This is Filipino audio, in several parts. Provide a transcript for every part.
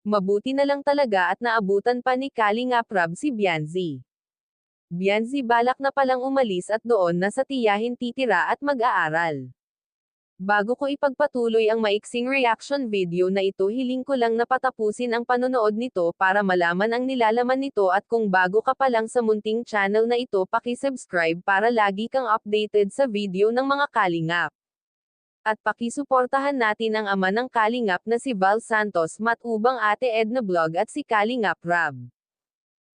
Mabuti na lang talaga at naabutan pa ni Kalingap Rab si Bianzi. Bianzi balak na palang umalis at doon na sa tiyahin titira at mag-aaral. Bago ko ipagpatuloy ang maiksing reaction video na ito, hiling ko lang na patapusin ang panonood nito para malaman ang nilalaman nito, at kung bago ka pa lang sa munting channel na ito, paki-subscribe para lagi kang updated sa video ng mga Kalingap. At pakisuportahan natin ang ama ng Kalingap na si Val Santos Matubang, Ate Edna Vlog at si Kalingap Rab.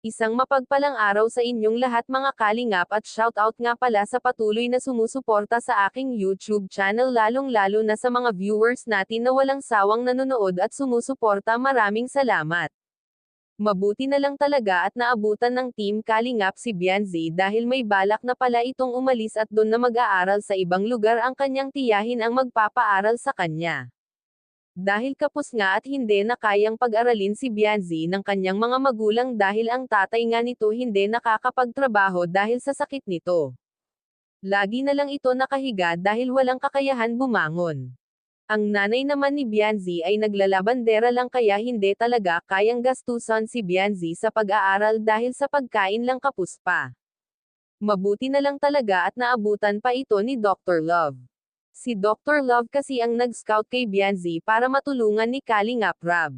Isang mapagpalang araw sa inyong lahat mga Kalingap, at shoutout nga pala sa patuloy na sumusuporta sa aking YouTube channel, lalong-lalo na sa mga viewers natin na walang sawang nanonood at sumusuporta. Maraming salamat. Mabuti na lang talaga at naabutan ng Team Kalingap si Bianzi dahil may balak na pala itong umalis at doon na mag-aaral sa ibang lugar. Ang kanyang tiyahin ang magpapaaral sa kanya. Dahil kapos nga at hindi na kayang pag-aralin si Bianzi ng kanyang mga magulang dahil ang tatay nga nito hindi nakakapagtrabaho dahil sa sakit nito. Lagi na lang ito nakahiga dahil walang kakayahan bumangon. Ang nanay naman ni Bianzi ay naglalabandera lang, kaya hindi talaga kayang gastusan si Bianzi sa pag-aaral dahil sa pagkain lang kapos pa. Mabuti na lang talaga at naabutan pa ito ni Dr. Love. Si Dr. Love kasi ang nag-scout kay Bianzi para matulungan ni Kalingap Rab.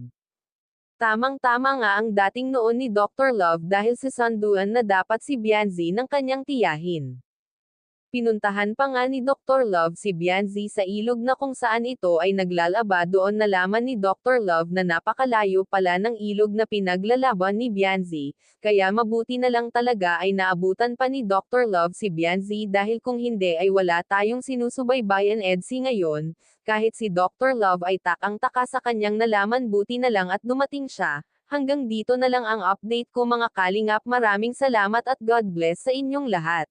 Tamang-tama nga ang dating noon ni Dr. Love dahil sisanduan na dapat si Bianzi ng kanyang tiyahin. Pinuntahan pa nga ni Dr. Love si Bianzi sa ilog na kung saan ito ay naglalaba. Doon nalaman ni Dr. Love na napakalayo pala ng ilog na pinaglalaban ni Bianzi, kaya mabuti na lang talaga ay naabutan pa ni Dr. Love si Bianzi, dahil kung hindi ay wala tayong sinusubaybayan EDSI ngayon. Kahit si Dr. Love ay takang-taka sa kanyang nalaman, buti na lang at dumating siya. Hanggang dito na lang ang update ko mga Kalingap. Maraming salamat at God bless sa inyong lahat.